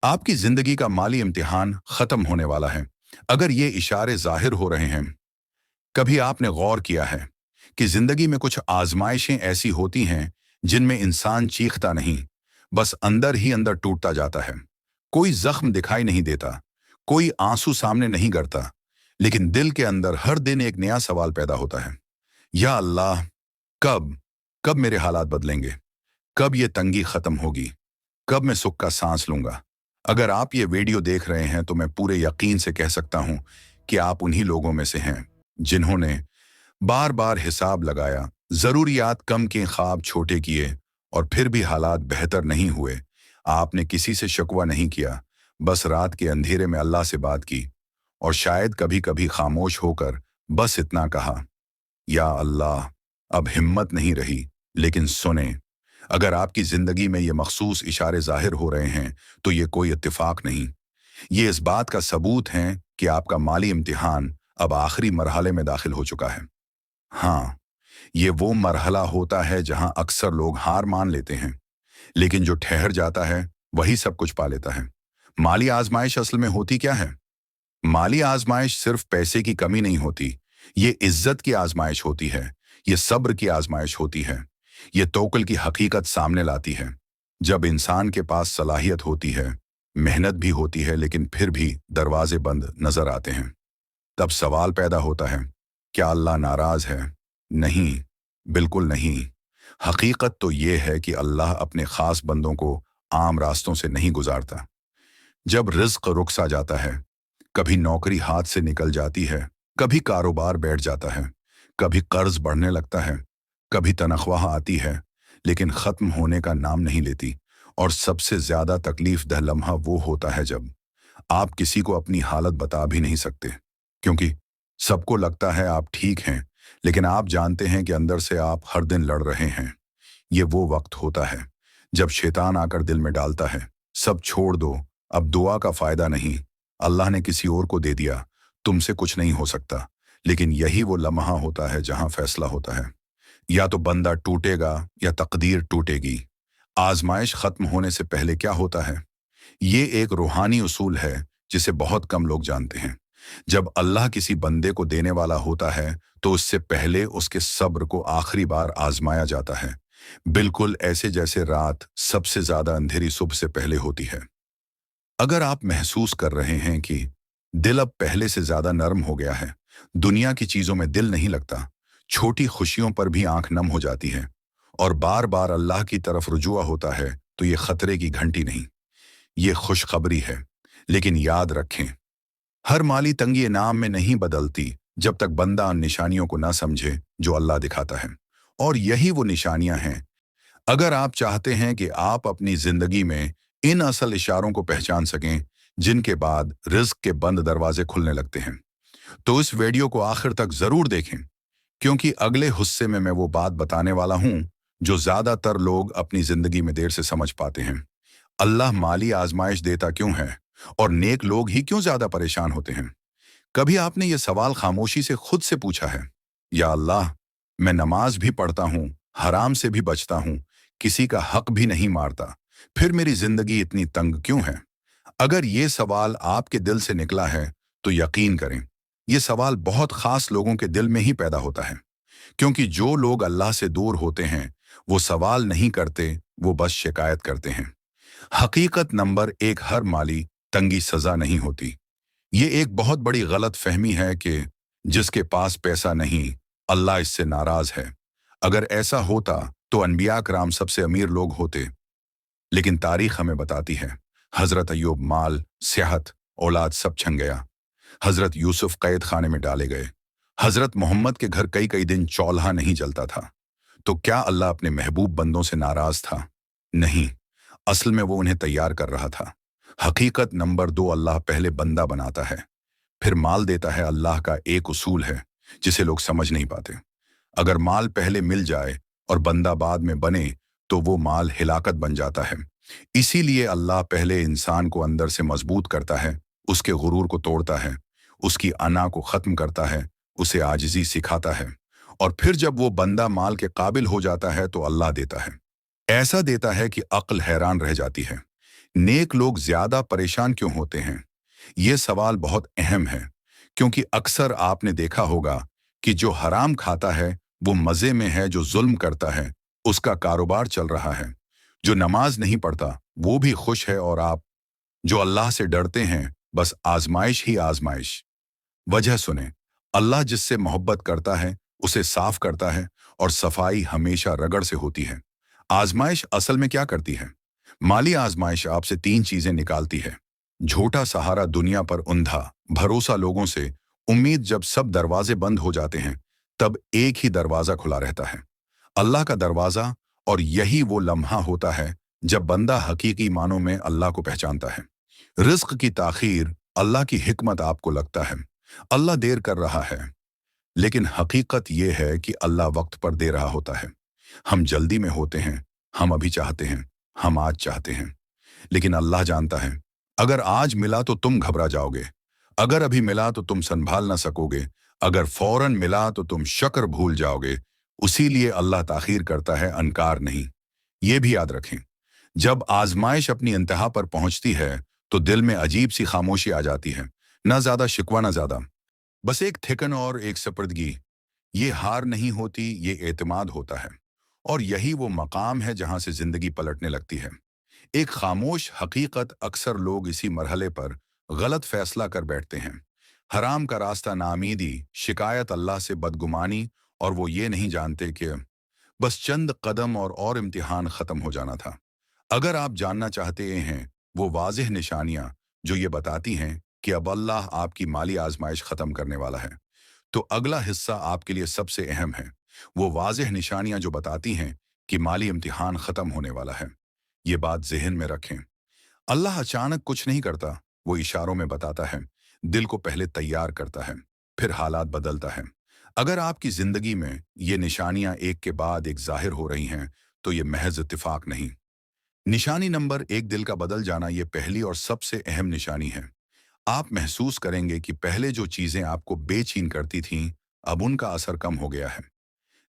आपकी जिंदगी का माली इम्तिहान खत्म होने वाला है। अगर ये इशारे जाहिर हो रहे हैं, कभी आपने गौर किया है कि जिंदगी में कुछ आजमाइशें ऐसी होती हैं जिनमें इंसान चीखता नहीं, बस अंदर ही अंदर टूटता जाता है। कोई जख्म दिखाई नहीं देता, कोई आंसू सामने नहीं गिरता, लेकिन दिल के अंदर हर दिन एक नया सवाल पैदा होता है। या अल्लाह, कब कब मेरे हालात बदलेंगे? कब ये तंगी खत्म होगी? कब मैं सुख का सांस लूंगा? अगर आप ये वीडियो देख रहे हैं तो मैं पूरे यकीन से कह सकता हूं कि आप उन्हीं लोगों में से हैं जिन्होंने बार बार हिसाब लगाया, जरूरियात कम के ख्वाब छोटे किए, और फिर भी हालात बेहतर नहीं हुए। आपने किसी से शिकवा नहीं किया, बस रात के अंधेरे में अल्लाह से बात की, और शायद कभी कभी खामोश होकर बस इतना कहा, या अल्लाह, अब हिम्मत नहीं रही। लेकिन सुने, अगर आपकी जिंदगी में ये मखसूस इशारे जाहिर हो रहे हैं तो ये कोई इत्तेफाक नहीं, ये इस बात का सबूत है कि आपका माली इम्तिहान अब आखिरी मरहले में दाखिल हो चुका है। हाँ, ये वो मरहला होता है जहां अक्सर लोग हार मान लेते हैं, लेकिन जो ठहर जाता है वही सब कुछ पा लेता है। माली आजमाइश असल में होती क्या है? माली आजमाइश सिर्फ पैसे की कमी नहीं होती, ये इज्जत की आजमाइश होती है, ये सब्र की आजमाइश होती है, ये तवक्कुल की हकीकत सामने लाती है। जब इंसान के पास सलाहियत होती है, मेहनत भी होती है, लेकिन फिर भी दरवाजे बंद नजर आते हैं, तब सवाल पैदा होता है, क्या अल्लाह नाराज है? नहीं, बिल्कुल नहीं। हकीकत तो ये है कि अल्लाह अपने खास बंदों को आम रास्तों से नहीं गुजारता। जब रिज्क रुक सा जाता है, कभी नौकरी हाथ से निकल जाती है, कभी कारोबार बैठ जाता है, कभी कर्ज बढ़ने लगता है, कभी तनख्वाह आती है लेकिन खत्म होने का नाम नहीं लेती, और सबसे ज्यादा तकलीफ दह लम्हा वो होता है जब आप किसी को अपनी हालत बता भी नहीं सकते, क्योंकि सबको लगता है आप ठीक हैं, लेकिन आप जानते हैं कि अंदर से आप हर दिन लड़ रहे हैं। ये वो वक्त होता है जब शैतान आकर दिल में डालता है, सब छोड़ दो, अब दुआ का फायदा नहीं, अल्लाह ने किसी और को दे दिया, तुमसे कुछ नहीं हो सकता। लेकिन यही वो लम्हा होता है जहां फैसला होता है, या तो बंदा टूटेगा या तकदीर टूटेगी। आजमाइश खत्म होने से पहले क्या होता है? ये एक रूहानी उसूल है जिसे बहुत कम लोग जानते हैं। जब अल्लाह किसी बंदे को देने वाला होता है तो उससे पहले उसके सब्र को आखिरी बार आजमाया जाता है, बिल्कुल ऐसे जैसे रात सबसे ज्यादा अंधेरी सुबह से पहले होती है। अगर आप महसूस कर रहे हैं कि दिल अब पहले से ज्यादा नरम हो गया है, दुनिया की चीजों में दिल नहीं लगता, छोटी खुशियों पर भी आंख नम हो जाती है, और बार बार अल्लाह की तरफ रुजुआ होता है, तो ये खतरे की घंटी नहीं, ये खुशखबरी है। लेकिन याद रखें, हर माली तंगी इनाम में नहीं बदलती जब तक बंदा उन निशानियों को ना समझे जो अल्लाह दिखाता है, और यही वो निशानियां हैं। अगर आप चाहते हैं कि आप अपनी जिंदगी में इन असल इशारों को पहचान सकें जिनके बाद रिज्क के बंद दरवाजे खुलने लगते हैं, तो इस वीडियो को आखिर तक जरूर देखें, क्योंकि अगले हिस्से में मैं वो बात बताने वाला हूं जो ज्यादातर लोग अपनी जिंदगी में देर से समझ पाते हैं। अल्लाह माली आजमाइश देता क्यों है, और नेक लोग ही क्यों ज्यादा परेशान होते हैं? कभी आपने ये सवाल खामोशी से खुद से पूछा है, या अल्लाह, मैं नमाज भी पढ़ता हूं, हराम से भी बचता हूं, किसी का हक भी नहीं मारता, फिर मेरी जिंदगी इतनी तंग क्यों है? अगर ये सवाल आपके दिल से निकला है तो यकीन करें, ये सवाल बहुत खास लोगों के दिल में ही पैदा होता है, क्योंकि जो लोग अल्लाह से दूर होते हैं वो सवाल नहीं करते, वो बस शिकायत करते हैं। हकीकत नंबर एक, हर माली तंगी सजा नहीं होती। ये एक बहुत बड़ी गलत फहमी है कि जिसके पास पैसा नहीं, अल्लाह इससे नाराज है। अगर ऐसा होता तो अनबिया कराम सबसे अमीर लोग होते, लेकिन तारीख हमें बताती है हजरत अय्यूब माल, सेहत, औलाद सब छन गया। हजरत यूसुफ कैद खाने में डाले गए। हजरत मोहम्मद के घर कई कई दिन चौल्हा नहीं जलता था। तो क्या अल्लाह अपने महबूब बंदों से नाराज था? नहीं, असल में वो उन्हें तैयार कर रहा था। हकीकत नंबर दो, अल्लाह पहले बंदा बनाता है, फिर माल देता है। अल्लाह का एक उसूल है जिसे लोग समझ नहीं पाते। अगर माल पहले मिल जाए और बंदा बाद में बने तो वो माल हिलाकत बन जाता है। इसीलिए अल्लाह पहले इंसान को अंदर से मजबूत करता है, उसके गुरूर को तोड़ता है, उसकी अना को खत्म करता है, उसे आजिजी सिखाता है, और फिर जब वो बंदा माल के काबिल हो जाता है तो अल्लाह देता है। ऐसा देता है कि अक्ल हैरान रह जाती है। नेक लोग ज्यादा परेशान क्यों होते हैं? ये सवाल बहुत अहम है, क्योंकि अक्सर आपने देखा होगा कि जो हराम खाता है वो मजे में है, जो जुल्म करता है उसका कारोबार चल रहा है, जो नमाज नहीं पढ़ता वो भी खुश है, और आप जो अल्लाह से डरते हैं बस आजमाइश ही आजमाइश। वजह सुने, अल्लाह जिससे मोहब्बत करता है उसे साफ करता है, और सफाई हमेशा रगड़ से होती है। आजमाइश असल में क्या करती है? माली आजमाइश आपसे तीन चीजें निकालती है: झूठा सहारा दुनिया पर, अंधा भरोसा लोगों से, उम्मीद जब सब दरवाजे बंद हो जाते हैं तब एक ही दरवाजा खुला रहता है, अल्लाह का दरवाजा। और यही वो लम्हा होता है जब बंदा हकीकी मानों में अल्लाह को पहचानता है। रिस्क की ताखीर अल्लाह की हिकमत आपको लगता है अल्लाह देर कर रहा है, लेकिन हकीकत यह है कि अल्लाह वक्त पर दे रहा होता है। हम जल्दी में होते हैं, हम अभी चाहते हैं, हम आज चाहते हैं, लेकिन अल्लाह जानता है अगर आज मिला तो तुम घबरा जाओगे, अगर अभी मिला तो तुम संभाल ना सकोगे, अगर फौरन मिला तो तुम शक्र भूल जाओगे। उसीलिए अल्लाह ताखीर करता है, अनकार नहीं। ये भी याद रखें, जब आजमाइश अपनी इंतहा पर पहुंचती है तो दिल में अजीब सी खामोशी आ जाती है, ना ज्यादा शिकवा ना ज्यादा, बस एक थिकन और एक सपर्दगी। ये हार नहीं होती, ये एतमाद होता है। और यही वो मकाम है जहां से जिंदगी पलटने लगती है। एक खामोश हकीकत, अक्सर लोग इसी मरहले पर गलत फैसला कर बैठते हैं। हराम का रास्ता नामीदी, शिकायत अल्लाह से बदगुमानी, और वो ये नहीं जानते कि बस चंद कदम और इम्तिहान खत्म हो जाना था। अगर आप जानना चाहते हैं वो वाज़ेह निशानियां जो ये बताती हैं कि अब अल्लाह आपकी माली आजमाइश खत्म करने वाला है, तो अगला हिस्सा आपके लिए सबसे अहम है। वो वाज़ेह निशानियां जो बताती हैं कि माली इम्तिहान खत्म होने वाला है। ये बात जहन में रखें, अल्लाह अचानक कुछ नहीं करता, वो इशारों में बताता है, दिल को पहले तैयार करता है, फिर हालात बदलता है। अगर आपकी जिंदगी में ये निशानियां एक के बाद एक जाहिर हो रही हैं, तो ये महज इत्तेफाक नहीं। निशानी नंबर एक, दिल का बदल जाना। ये पहली और सबसे अहम निशानी है। आप महसूस करेंगे कि पहले जो चीजें आपको बेचैन करती थीं, अब उनका असर कम हो गया है।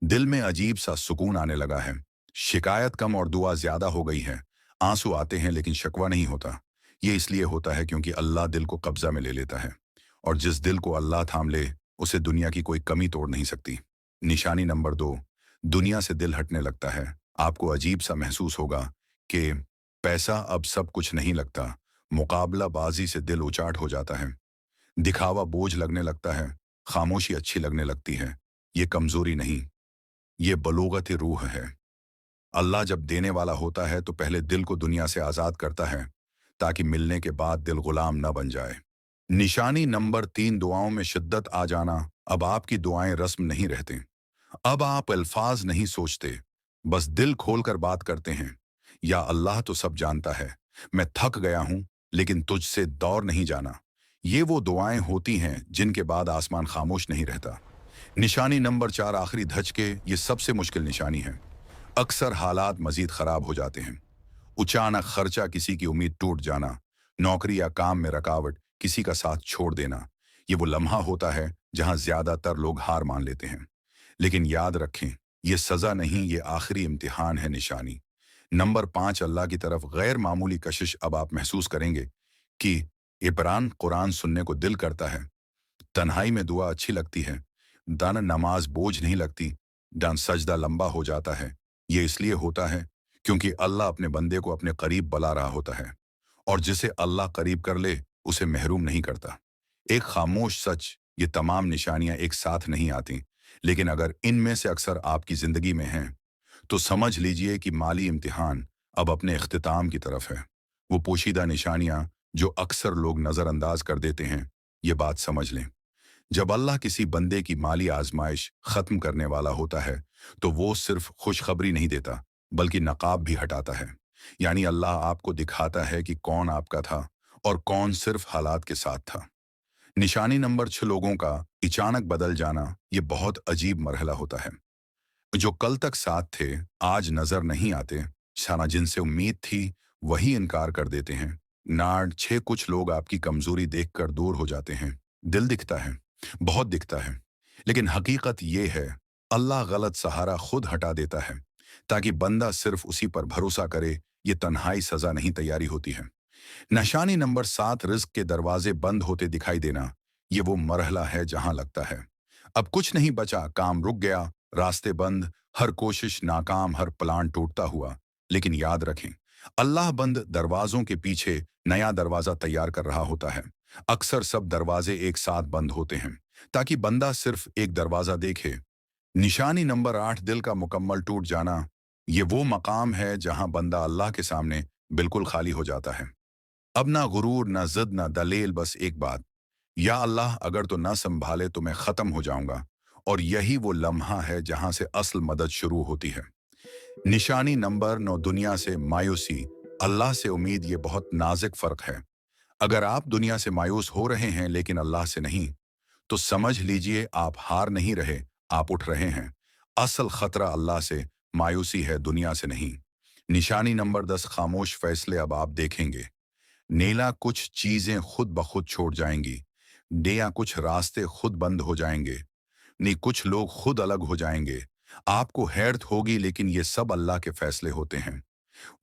दिल में अजीब सा सुकून आने लगा है, शिकायत कम और दुआ ज्यादा हो गई है। आंसू आते हैं लेकिन शकवा नहीं होता। ये इसलिए होता है क्योंकि अल्लाह दिल को कब्जा में ले लेता है, और जिस दिल को अल्लाह थाम ले उसे दुनिया की कोई कमी तोड़ नहीं सकती। निशानी नंबर दो, दुनिया से दिल हटने लगता है। आपको अजीब सा महसूस होगा कि पैसा अब सब कुछ नहीं लगता, मुकाबलाबाजी से दिल उचाट हो जाता है, दिखावा बोझ लगने लगता है, खामोशी अच्छी लगने लगती है। ये कमजोरी नहीं, ये बलूगत रूह है। अल्लाह जब देने वाला होता है तो पहले दिल को दुनिया से आज़ाद करता है, ताकि मिलने के बाद दिल गुलाम न बन जाए। निशानी नंबर तीन, दुआओं में शिद्दत आ जाना। अब आपकी दुआएं रस्म नहीं रहते, अब आप अल्फाज नहीं सोचते, बस दिल खोलकर बात करते हैं। या अल्लाह तो सब जानता है, मैं थक गया हूं, लेकिन तुझसे दौर नहीं जाना। ये वो दुआएं होती हैं जिनके बाद आसमान खामोश नहीं रहता। निशानी नंबर चार, आखिरी धचके। ये सबसे मुश्किल निशानी है। अक्सर हालात मजीद खराब हो जाते हैं। अचानक खर्चा, किसी की उम्मीद टूट जाना, नौकरी या काम में रुकावट, किसी का साथ छोड़ देना। ये वो लम्हा होता है जहां ज्यादातर लोग हार मान लेते हैं। लेकिन याद रखें, ये सजा नहीं, ये आखिरी इम्तिहान है। निशानी नंबर पांच, अल्लाह की तरफ गैर मामूली कशिश। अब आप महसूस करेंगे कि इबरान कुरान सुनने को दिल करता है, तन्हाई में दुआ अच्छी लगती है, दान नमाज बोझ नहीं लगती, दान सजदा लंबा हो जाता है। ये इसलिए होता है क्योंकि अल्लाह अपने बंदे को अपने करीब बुला रहा होता है, और जिसे अल्लाह करीब कर ले उसे महरूम नहीं करता। एक खामोश सच, ये तमाम निशानियां एक साथ नहीं आती, लेकिन अगर इनमें से अक्सर आपकी जिंदगी में हैं, तो समझ लीजिए कि माली इम्तिहान अब अपने इख्तिताम की तरफ है। वो पोशीदा निशानियां जो अक्सर लोग नजरअंदाज कर देते हैं, ये बात समझ लें। जब अल्लाह किसी बंदे की माली आजमाइश खत्म करने वाला होता है, तो वो सिर्फ खुशखबरी नहीं देता, बल्कि नकाब भी हटाता है। यानी अल्लाह आपको दिखाता है कि कौन आपका था और कौन सिर्फ हालात के साथ था। निशानी नंबर छह, लोगों का अचानक बदल जाना। ये बहुत अजीब मरहला होता है। जो कल तक साथ थे, आज नजर नहीं आते। सारा जिनसे उम्मीद थी वही इनकार कर देते हैं। नाड छह, कुछ लोग आपकी कमजोरी देखकर दूर हो जाते हैं। दिल दिखता है, बहुत दिखता है, लेकिन हकीकत ये है, अल्लाह गलत सहारा खुद हटा देता है। ताकि बंदा सिर्फ उसी पर भरोसा करे। ये तन्हाई सजा नहीं, तैयारी होती है। निशानी नंबर 7, रिस्क के दरवाजे बंद होते दिखाई देना। ये वो मरहला है जहां लगता है अब कुछ नहीं बचा, काम रुक गया, रास्ते बंद, हर कोशिश नाकाम, हर प्लान टूटता हुआ। लेकिन याद रखें, अल्लाह बंद दरवाजों के पीछे नया दरवाजा तैयार कर रहा होता है। अक्सर सब दरवाजे एक साथ बंद होते हैं ताकि बंदा सिर्फ एक दरवाजा देखे। निशानी नंबर 8, दिल का मुकम्मल टूट जाना। ये वो मकाम है जहां बंदा अल्लाह के सामने बिल्कुल खाली हो जाता है। अब ना गुरूर, ना जिद, ना दलील, बस एक बात, या अल्लाह अगर तो ना संभाले तो मैं खत्म हो जाऊंगा। और यही वो लम्हा है जहां से असल मदद शुरू होती है। निशानी नंबर 9, दुनिया से मायूसी, अल्लाह से उम्मीद। ये बहुत नाजुक फर्क है। अगर आप दुनिया से मायूस हो रहे हैं लेकिन अल्लाह से नहीं, तो समझ लीजिए आप हार नहीं रहे, आप उठ रहे हैं। असल खतरा अल्लाह से मायूसी है, दुनिया से नहीं। निशानी नंबर 10, खामोश फैसले। अब आप देखेंगे नेला कुछ चीजें खुद ब खुद छोड़ जाएंगी, या कुछ रास्ते खुद बंद हो जाएंगे, नहीं कुछ लोग खुद अलग हो जाएंगे। आपको हैरत होगी लेकिन ये सब अल्लाह के फैसले होते हैं।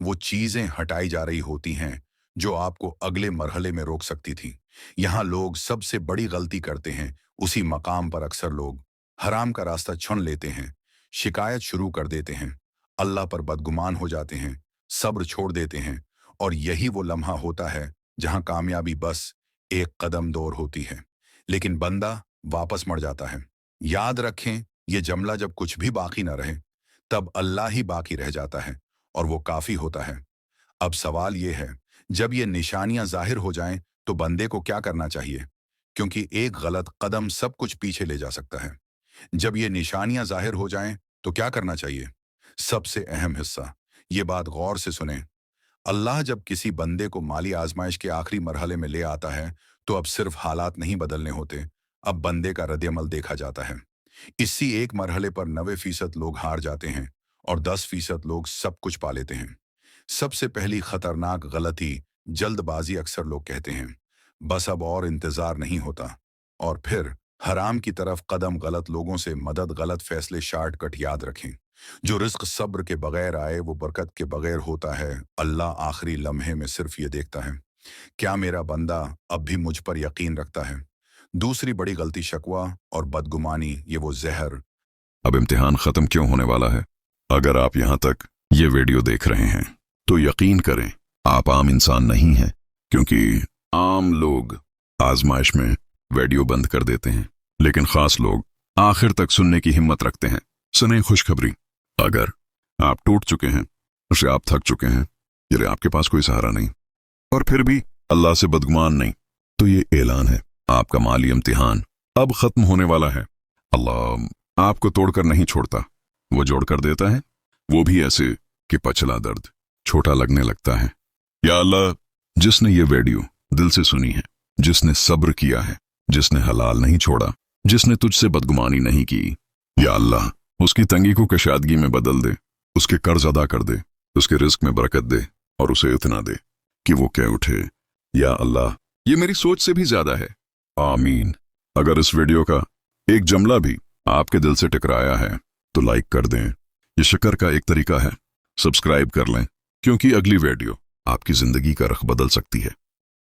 वो चीजें हटाई जा रही होती हैं जो आपको अगले मरहले में रोक सकती थी। यहाँ लोग सबसे बड़ी गलती करते हैं। उसी मकाम पर अक्सर लोग हराम का रास्ता चुन लेते हैं, शिकायत शुरू कर देते हैं, अल्लाह पर बदगुमान हो जाते हैं, सब्र छोड़ देते हैं। और यही वो लम्हा होता है जहां कामयाबी बस एक कदम दूर होती है, लेकिन बंदा वापस मुड़ जाता है। याद रखें, ये जमला जब कुछ भी बाकी न रहे, तब अल्लाह ही बाकी रह जाता है और वो काफी होता है। अब सवाल ये है, जब ये निशानियां जाहिर हो जाएं तो बंदे को क्या करना चाहिए? क्योंकि एक गलत कदम सब कुछ पीछे ले जा सकता है। जब ये निशानियां जाहिर हो जाएं तो क्या करना चाहिए? सबसे अहम हिस्सा, ये बात गौर से सुने। अल्लाह जब किसी बंदे को माली आजमाइश के आखिरी मरहले में ले आता है तो अब सिर्फ हालात नहीं बदलने होते, अब बंदे का रद्द-ए-अमल देखा जाता है। इसी एक मरहले पर 90% लोग हार जाते हैं और 10% लोग सब कुछ पा लेते हैं। सबसे पहली खतरनाक गलती जल्दबाजी। अक्सर लोग कहते हैं बस अब और इंतजार नहीं होता, और फिर हराम की तरफ कदम। गलत लोगों से मदद, गलत फैसले, शॉर्टकट। याद रखें, जो रिस्क सब्र के बगैर आए वो बरकत के बगैर होता है। अल्लाह आखिरी लम्हे में सिर्फ ये देखता है, क्या मेरा बंदा अब भी मुझ पर यकीन रखता है? दूसरी बड़ी गलती शकवा और बदगुमानी। ये वो जहर। अब इम्तिहान खत्म क्यों होने वाला है? अगर आप यहां तक ये वीडियो देख रहे हैं तो यकीन करें आप आम इंसान नहीं हैं, क्योंकि आम लोग आजमाइश में वीडियो बंद कर देते हैं, लेकिन खास लोग आखिर तक सुनने की हिम्मत रखते हैं। सुने खुशखबरी, अगर आप टूट चुके हैं, उसे आप थक चुके हैं, यानी आपके पास कोई सहारा नहीं, और फिर भी अल्लाह से बदगुमान नहीं, तो ये ऐलान है, आपका माली इम्तिहान अब खत्म होने वाला है। अल्लाह आपको तोड़कर नहीं छोड़ता, वो जोड़कर देता है, वो भी ऐसे कि पछला दर्द छोटा लगने लगता है। या अल्लाह, जिसने ये वीडियो दिल से सुनी है, जिसने सब्र किया है, जिसने हलाल नहीं छोड़ा, जिसने तुझसे बदगुमानी नहीं की, या अल्लाह उसकी तंगी को कशादगी में बदल दे, उसके कर्ज अदा कर दे, उसके रिस्क में बरकत दे और उसे इतना दे कि वो कह उठे, या अल्लाह ये मेरी सोच से भी ज्यादा है, आमीन। अगर इस वीडियो का एक जमला भी आपके दिल से टकराया है तो लाइक कर दें। ये शुक्र का एक तरीका है। सब्सक्राइब कर लें, क्योंकि अगली वीडियो आपकी जिंदगी का रुख बदल सकती है।